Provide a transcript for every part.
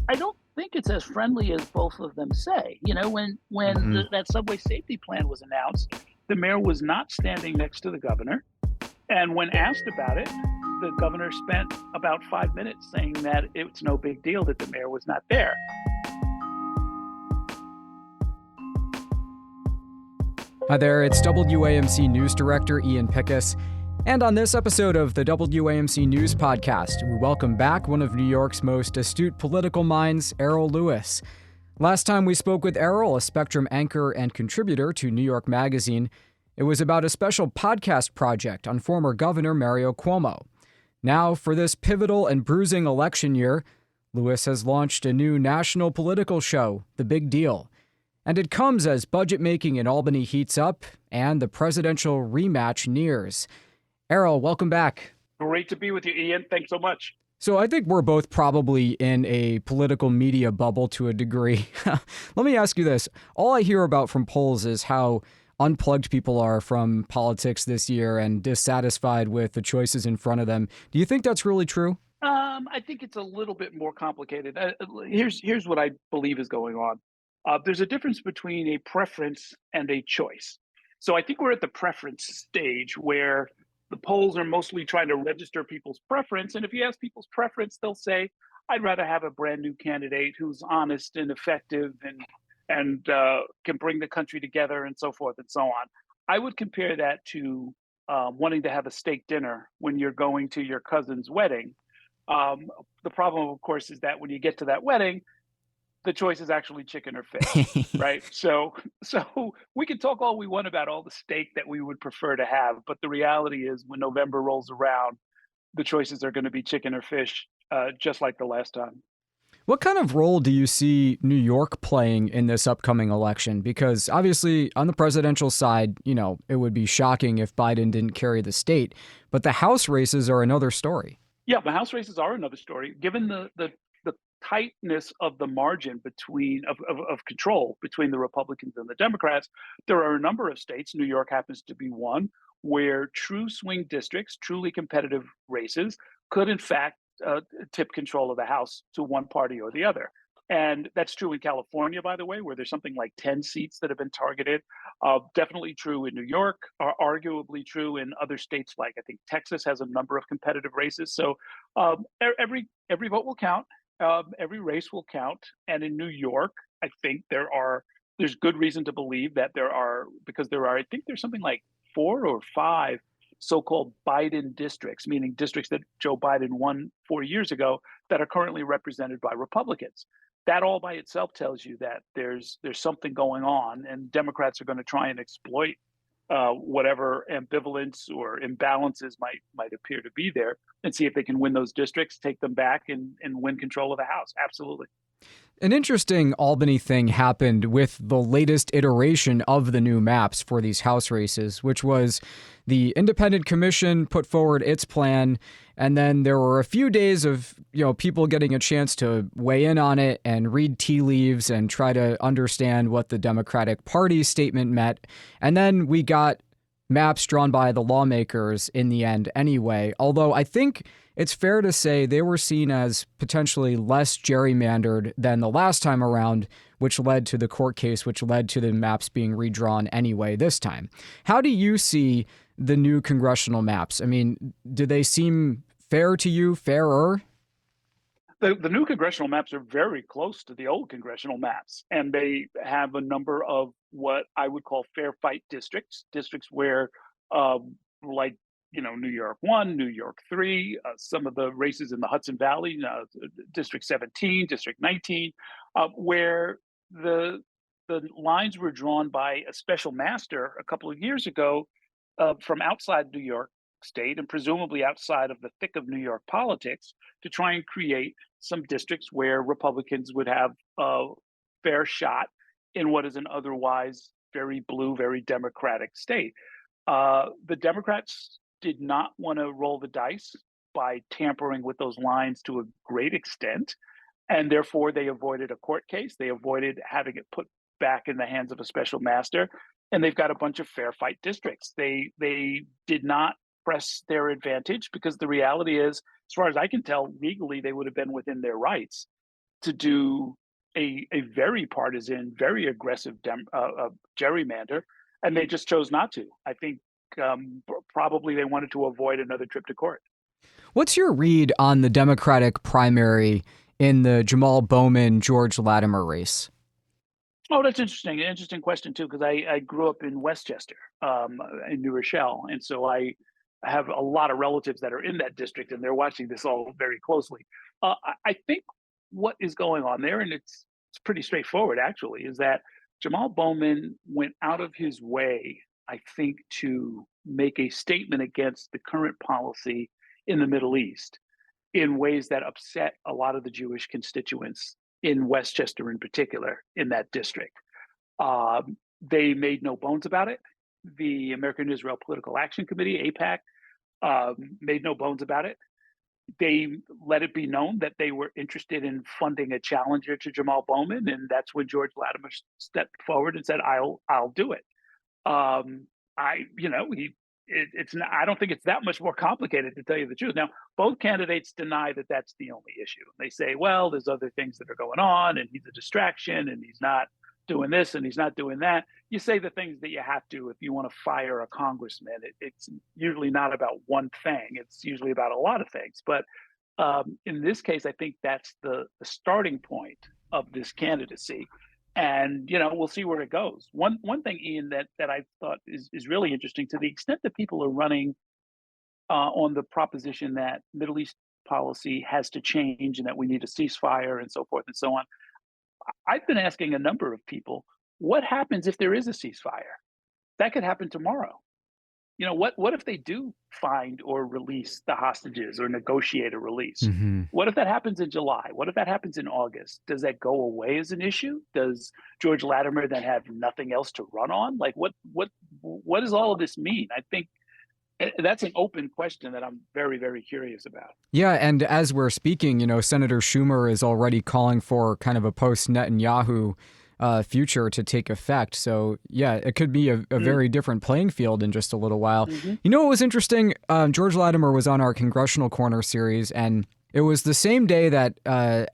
I don't think it's as friendly as both of them say. You know, when Hmm. that subway safety plan was announced, the mayor was not standing next to the governor, and when asked about it, the governor spent about 5 minutes saying that it's no big deal that the mayor was not there. Hi there, it's WAMC News Director Ian Pickus. And on this episode of the WAMC News Podcast, we welcome back one of New York's most astute political minds, Errol Louis. Last time we spoke with Errol, a Spectrum anchor and contributor to New York Magazine, it was about a special podcast project on former Governor Mario Cuomo. Now, for this pivotal and bruising election year, Louis has launched a new national political show, The Big Deal. And it comes as budget making in Albany heats up and the presidential rematch nears. Errol, welcome back. Great to be with you, Ian. Thanks so much. So I think we're both probably in a political media bubble to a degree. Let me ask you this. All I hear about from polls is how unplugged people are from politics this year and dissatisfied with the choices in front of them. Do you think that's really true? I think it's a little bit more complicated. Here's what I believe is going on. There's a difference between a preference and a choice. So I think we're at the preference stage where the polls are mostly trying to register people's preference. And if you ask people's preference, they'll say, "I'd rather have a brand new candidate who's honest and effective and can bring the country together and so forth and so on." I would compare that to wanting to have a steak dinner when you're going to your cousin's wedding. um, the problem, of course, is that when you get to that wedding, the choice is actually chicken or fish, right? So we can talk all we want about all the steak that we would prefer to have, but the reality is, when November rolls around, the choices are going to be chicken or fish, just like the last time. What kind of role do you see New York playing in this upcoming election? Because obviously, on the presidential side, it would be shocking if Biden didn't carry the state. But the House races are another story. Yeah, the House races are another story. Given the tightness of the margin of control between the Republicans and the Democrats, there are a number of states. New York happens to be one where true swing districts, truly competitive races, could in fact tip control of the House to one party or the other. And that's true in California, by the way, where there's something like 10 seats that have been targeted. Definitely true in New York, arguably true in other states, like I think Texas has a number of competitive races. So every vote will count, every race will count. And in New York, I think there's good reason to believe that because I think there's something like 4 or 5 so-called Biden districts, meaning districts that Joe Biden won 4 years ago, that are currently represented by Republicans. That all by itself tells you that there's something going on, and Democrats are going to try and exploit whatever ambivalence or imbalances might appear to be there, and see if they can win those districts, take them back, and win control of the House. Absolutely. An interesting Albany thing happened with the latest iteration of the new maps for these House races, which was the independent commission put forward its plan, and then there were a few days of people getting a chance to weigh in on it and read tea leaves and try to understand what the Democratic Party statement meant. And then we got maps drawn by the lawmakers in the end anyway, although I think it's fair to say they were seen as potentially less gerrymandered than the last time around, which led to the court case, which led to the maps being redrawn anyway this time. How do you see the new congressional maps? I mean, do they seem fair to you, fairer? The new congressional maps are very close to the old congressional maps, and they have a number of what I would call fair fight districts, districts where, like, New York 1, New York 3, some of the races in the Hudson Valley, District 17, District 19, where the lines were drawn by a special master a couple of years ago, from outside New York State and presumably outside of the thick of New York politics, to try and create some districts where Republicans would have a fair shot in what is an otherwise very blue, very Democratic state. The Democrats did not want to roll the dice by tampering with those lines to a great extent, and therefore they avoided a court case. They avoided having it put back in the hands of a special master, and they've got a bunch of fair fight districts. They did not press their advantage, because the reality is, as far as I can tell, legally they would have been within their rights to do a very partisan, very aggressive gerrymander, and they just chose not to. I think probably they wanted to avoid another trip to court. What's your read on the Democratic primary in the Jamal Bowman George Latimer race? Oh, that's interesting. An interesting question too, because I grew up in Westchester, in New Rochelle, and so I have a lot of relatives that are in that district, and they're watching this all very closely. I think what is going on there, and it's pretty straightforward actually, is that Jamal Bowman went out of his way, I think, to make a statement against the current policy in the Middle East in ways that upset a lot of the Jewish constituents in Westchester, in particular, in that district. They made no bones about it. The American Israel Political Action Committee, APAC, made no bones about it. They let it be known that they were interested in funding a challenger to Jamal Bowman, and that's when George Latimer stepped forward and said, "I'll do it." I, you know, it's not, I don't think it's that much more complicated, to tell you the truth. Now, both candidates deny that that's the only issue. They say, well, there's other things that are going on, and he's a distraction, and he's not doing this, and he's not doing that. You say the things that you have to if you want to fire a congressman. It's usually not about one thing. It's usually about a lot of things. But in this case, I think that's the starting point of this candidacy, and we'll see where it goes. One thing, Ian, that I thought is really interesting, to the extent that people are running on the proposition that Middle East policy has to change and that we need a ceasefire and so forth and so on. I've been asking a number of people, what happens if there is a ceasefire? That could happen tomorrow. What if they do find or release the hostages or negotiate a release? Hmm. What if that happens in July? What if that happens in August? Does that go away as an issue? Does George Latimer then have nothing else to run on? Like, what does all of this mean? I think that's an open question that I'm very, very curious about. Yeah, and as we're speaking, Senator Schumer is already calling for kind of a post-Netanyahu future to take effect. So, yeah, it could be a very different playing field in just a little while. Mm-hmm. You know what was interesting? George Latimer was on our Congressional Corner series, and it was the same day that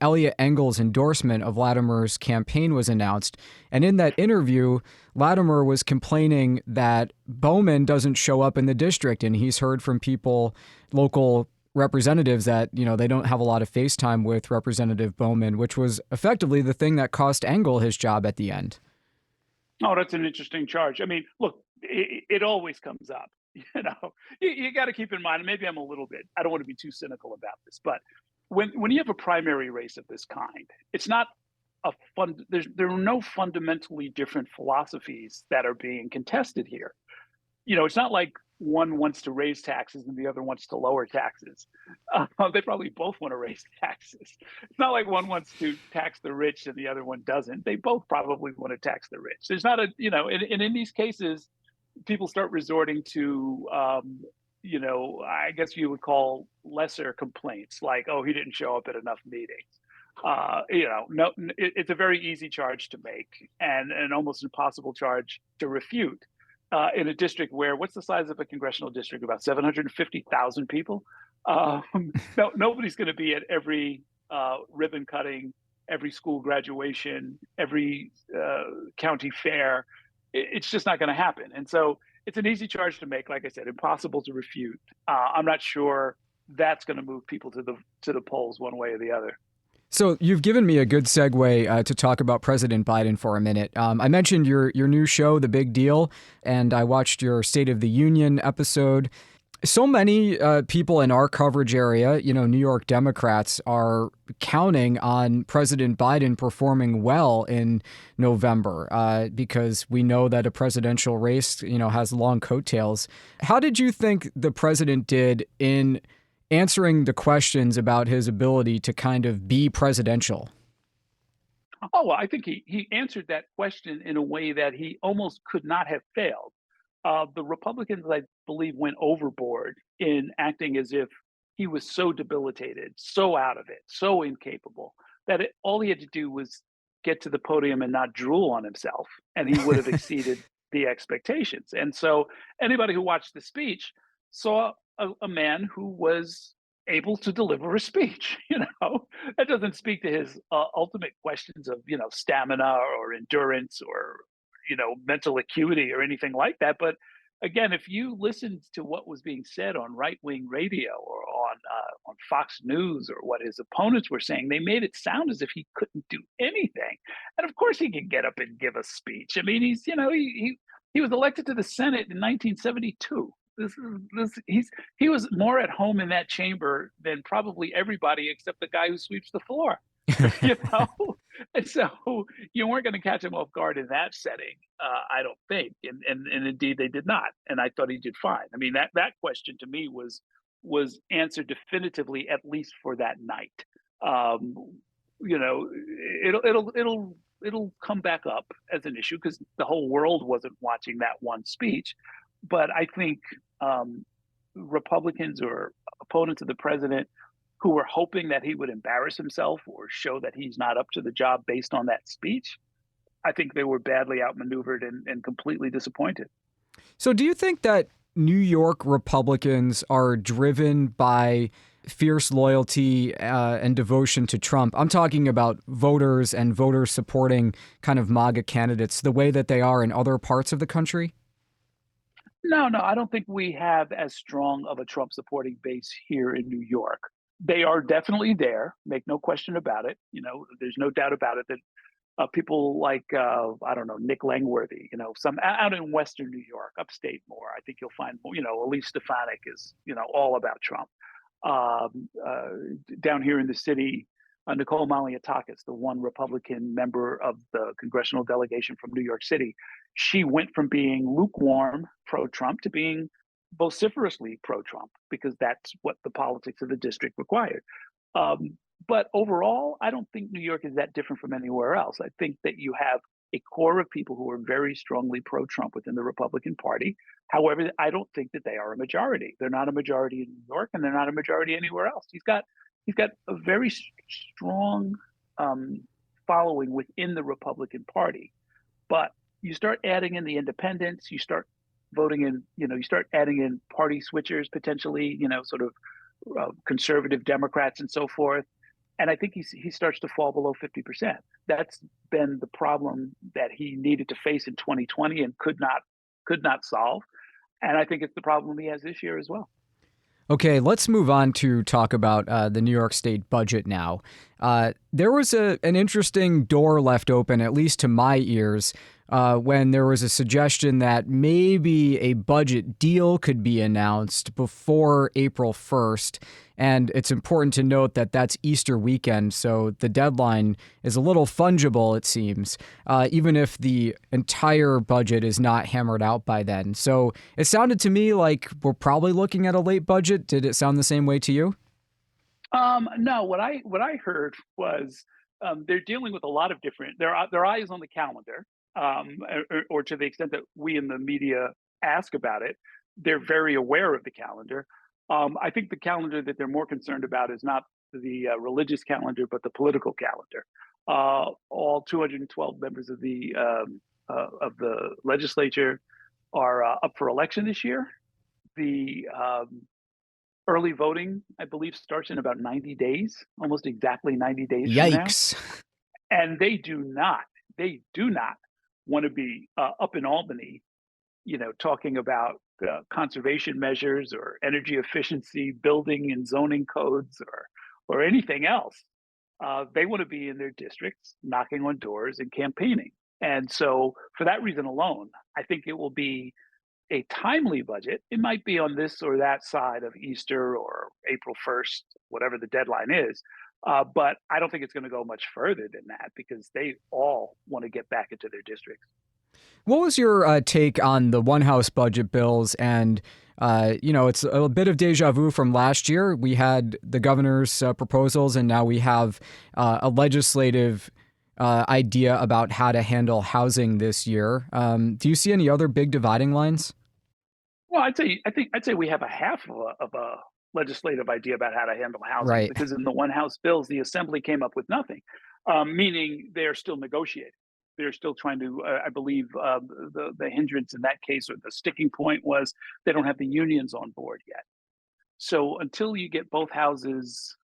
Elliot Engel's endorsement of Latimer's campaign was announced. And in that interview, Latimer was complaining that Bowman doesn't show up in the district. And he's heard from people, local representatives, that, they don't have a lot of face time with Representative Bowman, which was effectively the thing that cost Engel his job at the end. Oh, that's an interesting charge. I mean, look, it always comes up. You got to keep in mind, and maybe I'm a little bit, I don't want to be too cynical about this, but when you have a primary race of this kind, it's not there are no fundamentally different philosophies that are being contested here. It's not like one wants to raise taxes and the other wants to lower taxes. They probably both want to raise taxes. It's not like one wants to tax the rich and the other one doesn't. They both probably want to tax the rich. There's not and in these cases, people start resorting to, I guess you would call lesser complaints, like, oh, he didn't show up at enough meetings. No, it's a very easy charge to make and an almost impossible charge to refute. In a district where, what's the size of a congressional district? About 750,000 people. No, nobody's going to be at every ribbon cutting, every school graduation, every county fair. It's just not going to happen. And so it's an easy charge to make. Like I said, impossible to refute. I'm not sure that's going to move people to the polls one way or the other. So you've given me a good segue to talk about President Biden for a minute. I mentioned your new show, The Big Deal, and I watched your State of the Union episode. So many people in our coverage area, New York Democrats, are counting on President Biden performing well in November because we know that a presidential race, has long coattails. How did you think the president did in answering the questions about his ability to kind of be presidential? Oh, well, I think he answered that question in a way that he almost could not have failed. The Republicans, I believe, went overboard in acting as if he was so debilitated, so out of it, so incapable, that all he had to do was get to the podium and not drool on himself, and he would have exceeded the expectations. And so anybody who watched the speech saw a man who was able to deliver a speech. That doesn't speak to his ultimate questions of stamina or endurance or mental acuity or anything like that. But again, if you listened to what was being said on right wing radio or on Fox News or what his opponents were saying, they made it sound as if he couldn't do anything. And of course, he could get up and give a speech. I mean, he was elected to the Senate in 1972. He was more at home in that chamber than probably everybody except the guy who sweeps the floor. you know, and so you weren't going to catch him off guard in that setting, I don't think. And indeed they did not. And I thought he did fine. I mean, that question to me was answered definitively, at least for that night. Um, you know, it'll come back up as an issue because the whole world wasn't watching that one speech. But I think Republicans or opponents of the president who were hoping that he would embarrass himself or show that he's not up to the job based on that speech, I think they were badly outmaneuvered and completely disappointed. So, do you think that New York Republicans are driven by fierce loyalty and devotion to Trump? I'm talking about voters and voters supporting kind of MAGA candidates the way that they are in other parts of the country? No, I don't think we have as strong of a Trump supporting base here in New York. They are definitely there, make no question about it. There's no doubt about it that people like I don't know, Nick Langworthy, some out in Western New York, upstate more. I think you'll find, Elise Stefanik is, all about Trump. Down here in the city, Nicole Malliotakis, the one Republican member of the congressional delegation from New York City, she went from being lukewarm pro-Trump to being vociferously pro-Trump because that's what the politics of the district required. But overall, I don't think New York is that different from anywhere else. I think that you have a core of people who are very strongly pro-Trump within the Republican Party. However, I don't think that they are a majority. They're not a majority in New York, and they're not a majority anywhere else. He's got a very strong following within the Republican Party, but you start adding in the independents, you start voting in, you start adding in party switchers potentially, sort of conservative Democrats and so forth. And I think he starts to fall below 50%. That's been the problem that he needed to face in 2020 and could not solve. And I think it's the problem he has this year as well. Okay, let's move on to talk about the New York State budget now. There was an interesting door left open, at least to my ears, when there was a suggestion that maybe a budget deal could be announced before April 1st. And it's important to note that that's Easter weekend, so the deadline is a little fungible, it seems, even if the entire budget is not hammered out by then. So it sounded to me like we're probably looking at a late budget. Did it sound the same way to you? No, what I heard was they're dealing with a lot of different. Their eyes on the calendar, or to the extent that we in the media ask about it, they're very aware of the calendar. I think the calendar that they're more concerned about is not the religious calendar, but the political calendar. All 212 members of the legislature are up for election this year. The early voting, I believe, starts in about 90 days, almost exactly 90 days from now. Yikes. And they do not want to be up in Albany, talking about conservation measures or energy efficiency, building and zoning codes, or anything else. They want to be in their districts, knocking on doors and campaigning. And so, for that reason alone, I think it will be a timely budget. It might be on this or that side of Easter or April 1st, whatever the deadline is. But I don't think it's going to go much further than that because they all want to get back into their districts. What was your take on the one house budget bills? And, it's a bit of deja vu from last year. We had the governor's proposals, and now we have a legislative idea about how to handle housing this year. Do you see any other big dividing lines? Well, I'd say we have a half of a legislative idea about how to handle housing Right. because in the one house bills, the assembly came up with nothing, meaning they're still negotiating. They're still trying to, I believe, the hindrance in that case or the sticking point was they don't have the unions on board yet. So until you get both houses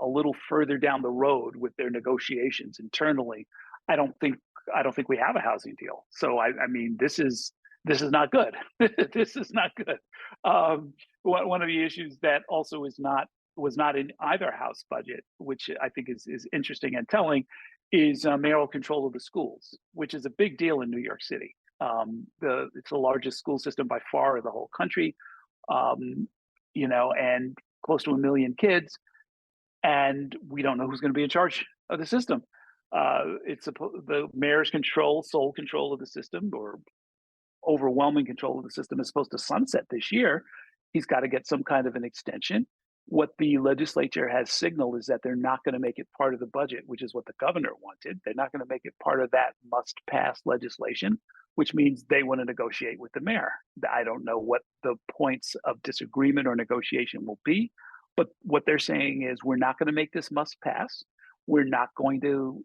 a little further down the road with their negotiations internally, I don't think I don't think we have a housing deal. So I mean, this is not good. This is not good. One of the issues that also is not was not in either house budget, which I think is interesting and telling, is mayoral control of the schools, which is a big deal in New York City. It's the largest school system by far in the whole country, um, and close to 1 million kids, and we don't know who's going to be in charge of the system. The mayor's sole control of the system, or overwhelming control of the system, is supposed to sunset this year. He's got to get some kind of an extension. What the legislature has signaled is that they're not going to make it part of the budget, which is what the governor wanted. They're not going to make it part of that must pass legislation, which means they want to negotiate with the mayor. I don't know what the points of disagreement or negotiation will be, but what they're saying is we're not going to make this must pass. We're not going to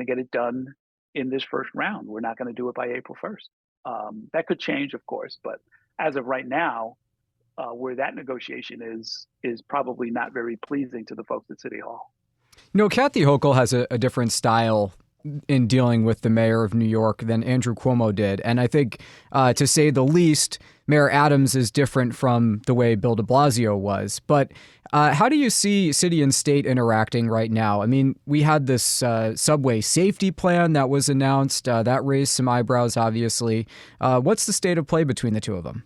get it done in this first round. We're not going to do it by April 1st. That could change, of course, but as of right now, where that negotiation is probably not very pleasing to the folks at City Hall. Kathy Hochul has a different style in dealing with the mayor of New York than Andrew Cuomo did. And I think, to say the least, Mayor Adams is different from the way Bill de Blasio was. But how do you see city and state interacting right now? I mean, we had this subway safety plan that was announced. That raised some eyebrows, obviously. What's the state of play between the two of them?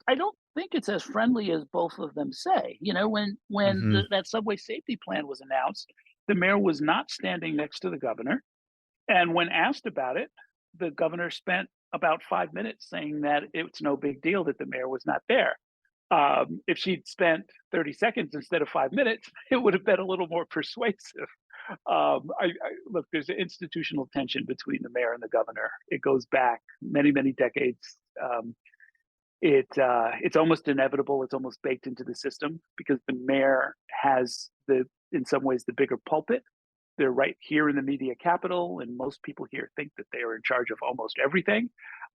I don't think it's as friendly as both of them say. That subway safety plan was announced, the mayor was not standing next to the governor. And when asked about it, the governor spent about 5 minutes saying that it's no big deal that the mayor was not there. If she'd spent 30 seconds instead of 5 minutes, it would have been a little more persuasive. Look, there's an institutional tension between the mayor and the governor. It goes back many, many decades. It's almost inevitable. It's almost baked into the system because the mayor has in some ways, the bigger pulpit. They're right here in the media capital, and most people here think that they are in charge of almost everything.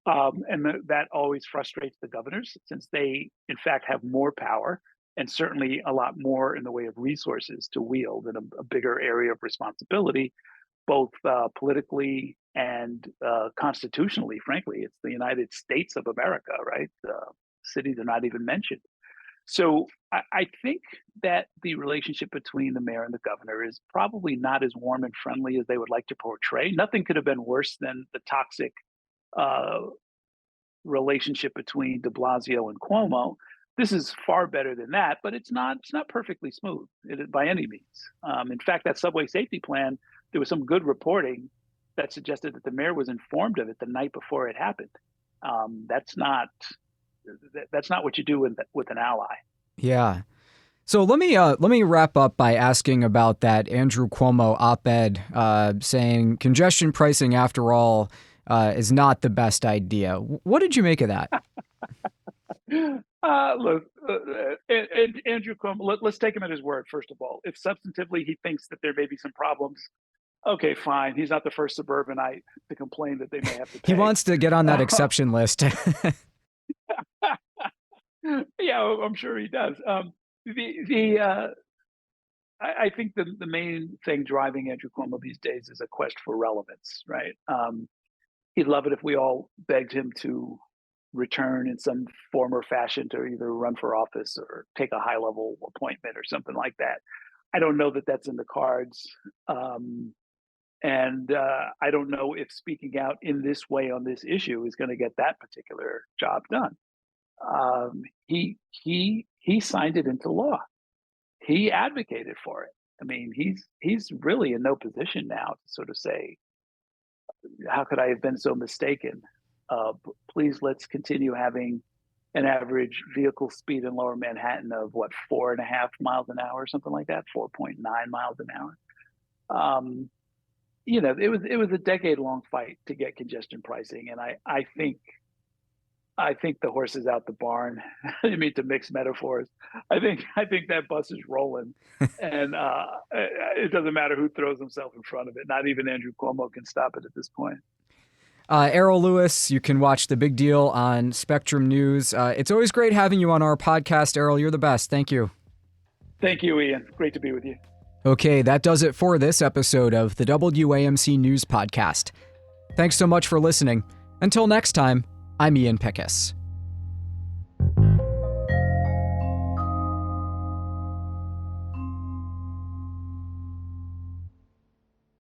That always frustrates the governors, since they, in fact, have more power and certainly a lot more in the way of resources to wield, and a bigger area of responsibility, both politically and constitutionally. Frankly, it's the United States of America, right? Cities are not even mentioned. So I think that the relationship between the mayor and the governor is probably not as warm and friendly as they would like to portray. Nothing could have been worse than the toxic relationship between de Blasio and Cuomo. This is far better than that, but it's not perfectly smooth by any means. In fact, that subway safety plan, there was some good reporting that suggested that the mayor was informed of it the night before it happened. That's not what you do with an ally. Yeah. So let me wrap up by asking about that Andrew Cuomo op-ed saying congestion pricing, after all, is not the best idea. What did you make of that? Look, Andrew Cuomo, let's take him at his word, first of all. If substantively he thinks that there may be some problems, okay, fine. He's not the first suburbanite to complain that they may have to pay. He wants to get on that exception list. Yeah, I'm sure he does. I think the main thing driving Andrew Cuomo these days is a quest for relevance, right? He'd love it if we all begged him to return in some form or fashion to either run for office or take a high-level appointment or something like that. I don't know that that's in the cards. And I don't know if speaking out in this way on this issue is going to get that particular job done. He signed it into law. He advocated for it. I mean, he's really in no position now to sort of say, how could I have been so mistaken? Please, let's continue having an average vehicle speed in Lower Manhattan of 4.5 miles an hour, or something like that, 4.9 miles an hour. It was a decade-long fight to get congestion pricing, and I think the horse is out the barn. I mean, to mix metaphors. I think that bus is rolling, and it doesn't matter who throws himself in front of it. Not even Andrew Cuomo can stop it at this point. Errol Louis, you can watch The Big Deal on Spectrum News. It's always great having you on our podcast, Errol. You're the best. Thank you. Thank you, Ian. Great to be with you. Okay, that does it for this episode of the WAMC News Podcast. Thanks so much for listening. Until next time, I'm Ian Pickus.